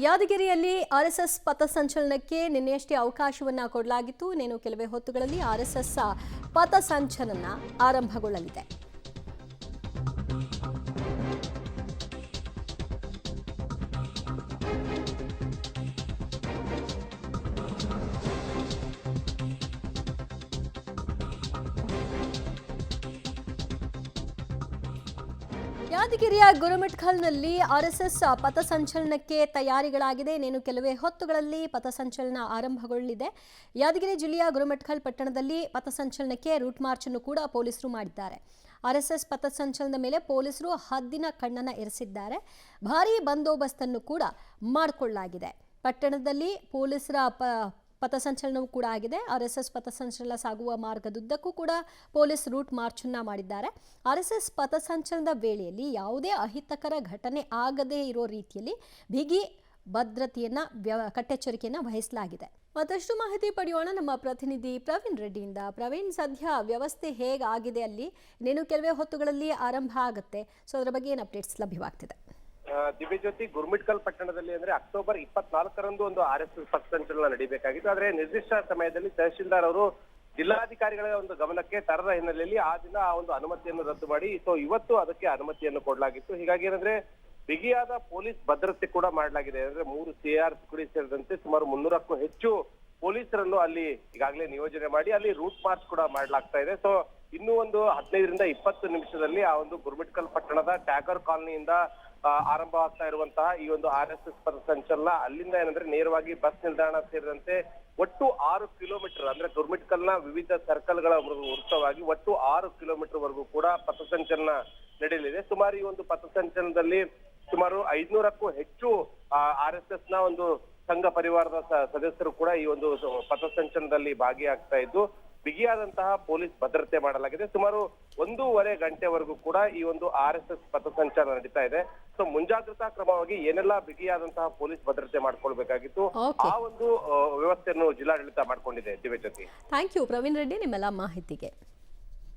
ಯಾದಗಿರಿಯಲ್ಲಿ ಆರ್ಎಸ್ಎಸ್ ಪಥಸಂಚಲನಕ್ಕೆ ನಿನ್ನೆಯಷ್ಟೇ ಅವಕಾಶವನ್ನು ಕೊಡಲಾಗಿತ್ತು. ಇನ್ನೇನು ಕೆಲವೇ ಹೊತ್ತುಗಳಲ್ಲಿ ಆರ್ಎಸ್ಎಸ್ ಪಥಸಂಚಲನ ಆರಂಭಗೊಳ್ಳಲಿದೆ. ಯಾದಗಿರಿಯ ಗುರುಮಿಟ್ಕಲ್ನಲ್ಲಿ ಆರ್ಎಸ್ಎಸ್ ಪಥಸಂಚಲನಕ್ಕೆ ತಯಾರಿಗಳಾಗಿದೆ. ಇನ್ನೇನು ಕೆಲವೇ ಹೊತ್ತುಗಳಲ್ಲಿ ಪಥಸಂಚಲನ ಆರಂಭಗೊಳ್ಳಲಿದೆ. ಯಾದಗಿರಿ ಜಿಲ್ಲೆಯ ಗುರುಮಿಟ್ಕಲ್ ಪಟ್ಟಣದಲ್ಲಿ ಪಥಸಂಚಲನಕ್ಕೆ ರೂಟ್ ಮಾರ್ಚ್ ಅನ್ನು ಕೂಡ ಪೊಲೀಸರು ಮಾಡಿದ್ದಾರೆ. ಆರ್ಎಸ್ಎಸ್ ಪಥಸಂಚಲನದ ಮೇಲೆ ಪೊಲೀಸರು ಹದ್ದಿನ ಕಣ್ಣನ್ನು ಇರಿಸಿದ್ದಾರೆ. ಭಾರೀ ಬಂದೋಬಸ್ತನ್ನು ಕೂಡ ಮಾಡಿಕೊಳ್ಳಲಾಗಿದೆ. ಪಟ್ಟಣದಲ್ಲಿ ಪೊಲೀಸರ ಪಥಸಂಚಲನವೂ ಕೂಡ ಆಗಿದೆ. ಆರ್ಎಸ್ಎಸ್ ಪಥಸಂಚಲನ ಸಾಗುವ ಮಾರ್ಗದುದ್ದಕ್ಕೂ ಕೂಡ ಪೊಲೀಸ್ ರೂಟ್ ಮಾರ್ಚ್ ಅನ್ನ ಮಾಡಿದ್ದಾರೆ. ಆರ್ಎಸ್ಎಸ್ ಪಥಸಂಚಲನದ ವೇಳೆಯಲ್ಲಿ ಯಾವುದೇ ಅಹಿತಕರ ಘಟನೆ ಆಗದೇ ಇರೋ ರೀತಿಯಲ್ಲಿ ಬಿಗಿ ಭದ್ರತೆಯನ್ನ ಕಟ್ಟೆಚ್ಚರಿಕೆಯನ್ನು ವಹಿಸಲಾಗಿದೆ. ಮತ್ತಷ್ಟು ಮಾಹಿತಿ ಪಡೆಯೋಣ ನಮ್ಮ ಪ್ರತಿನಿಧಿ ಪ್ರವೀಣ್ ರೆಡ್ಡಿಯಿಂದ. ಪ್ರವೀಣ್, ಸದ್ಯ ವ್ಯವಸ್ಥೆ ಹೇಗಾಗಿದೆ ಅಲ್ಲಿ? ಇನ್ನೇನು ಕೆಲವೇ ಹೊತ್ತುಗಳಲ್ಲಿ ಆರಂಭ ಆಗುತ್ತೆ. ಸೊ ಅದರ ಬಗ್ಗೆ ಏನು ಅಪ್ಡೇಟ್ಸ್ ಲಭ್ಯವಾಗ್ತಿದೆ? ದಿವ್ಯಜ್ಯೋತಿ, ಗುರುಮಿಟ್ಕಲ್ ಪಟ್ಟಣದಲ್ಲಿ ಅಂದ್ರೆ ಅಕ್ಟೋಬರ್ 24ರಂದು ಒಂದು ಆರ್ಎಸ್ಎಸ್ ಪಥಸಂಚಲನ ನಡೀಬೇಕಾಗಿತ್ತು. ಆದ್ರೆ ನಿರ್ದಿಷ್ಟ ಸಮಯದಲ್ಲಿ ತಹಶೀಲ್ದಾರ್ ಅವರು ಜಿಲ್ಲಾಧಿಕಾರಿಗಳ ಒಂದು ಗಮನಕ್ಕೆ ತರದ ಹಿನ್ನೆಲೆಯಲ್ಲಿ ಆ ದಿನ ಆ ಒಂದು ಅನುಮತಿಯನ್ನು ರದ್ದು ಮಾಡಿ ಇವತ್ತು ಅದಕ್ಕೆ ಅನುಮತಿಯನ್ನು ಕೊಡಲಾಗಿತ್ತು. ಹೀಗಾಗಿ ಏನಂದ್ರೆ ಬಿಗಿಯಾದ ಪೊಲೀಸ್ ಭದ್ರತೆ ಕೂಡ ಮಾಡಲಾಗಿದೆ. ಅಂದ್ರೆ 3 CR ತುಕಡಿ ಸೇರಿದಂತೆ ಸುಮಾರು 300ಕ್ಕೂ ಹೆಚ್ಚು ಪೊಲೀಸರನ್ನು ಅಲ್ಲಿ ಈಗಾಗಲೇ ನಿಯೋಜನೆ ಮಾಡಿ ಅಲ್ಲಿ ರೂಟ್ ಮಾರ್ಚ್ ಕೂಡ ಮಾಡಲಾಗ್ತಾ ಇದೆ. ಸೊ ಇನ್ನೂ ಒಂದು 15ರಿಂದ 20 ನಿಮಿಷದಲ್ಲಿ ಆ ಒಂದು ಗುರುಮಿಟ್ಕಲ್ ಪಟ್ಟಣದ ಟ್ಯಾಗರ್ ಕಾಲನಿಯಿಂದ ಆರಂಭವಾಗ್ತಾ ಇರುವಂತಹ ಈ ಒಂದು ಆರ್ಎಸ್ಎಸ್ ಪಥಸಂಚಲನ ಅಲ್ಲಿಂದ ಏನಂದ್ರೆ ನೇರವಾಗಿ ಬಸ್ ನಿಲ್ದಾಣ ಸೇರಿದಂತೆ ಒಟ್ಟು 6 ಕಿಲೋಮೀಟರ್ ಅಂದ್ರೆ ಗುರುಮಿಟ್ಕಲ್ನ ವಿವಿಧ ಸರ್ಕಲ್ಗಳ ವೃತ್ತವಾಗಿ ಒಟ್ಟು 6 ಕಿಲೋಮೀಟರ್ ವರೆಗೂ ಕೂಡ ಪಥಸಂಚಲನ ನಡೆಯಲಿದೆ. ಸುಮಾರು ಈ ಒಂದು ಪಥಸಂಚಲನದಲ್ಲಿ ಸುಮಾರು 500ಕ್ಕೂ ಹೆಚ್ಚು ಆರ್ಎಸ್ಎಸ್ ನ ಒಂದು ಸಂಘ ಪರಿವಾರದ ಸದಸ್ಯರು ಕೂಡ ಈ ಒಂದು ಪಥಸಂಚಲನದಲ್ಲಿ ಭಾಗಿಯಾಗ್ತಾ ಇದ್ದು ಬಿಗಿಯಾದಂತಹ ಪೊಲೀಸ್ ಭದ್ರತೆ ಮಾಡಲಾಗಿದೆ. ಸುಮಾರು 1.5 ಗಂಟೆವರೆಗೂ ಕೂಡ ಈ ಒಂದು ಆರ್ಎಸ್ಎಸ್ ಪಥಸಂಚಲನ ನಡೀತಾ ಇದೆ. ಸೊ ಮುಂಜಾಗ್ರತಾ ಕ್ರಮವಾಗಿ ಏನೆಲ್ಲ ಬಿಗಿಯಾದಂತಹ ಪೊಲೀಸ್ ಭದ್ರತೆ ಮಾಡ್ಕೊಳ್ಬೇಕಾಗಿತ್ತು ಆ ಒಂದು ವ್ಯವಸ್ಥೆಯನ್ನು ಜಿಲ್ಲಾಡಳಿತ ಮಾಡ್ಕೊಂಡಿದೆ. ದಿವ್ಯಜ್ಯೋತಿ, ಥ್ಯಾಂಕ್ ಯು ಪ್ರವೀಣ್ ರೆಡ್ಡಿ ನಿಮ್ಮೆಲ್ಲ ಮಾಹಿತಿಗೆ.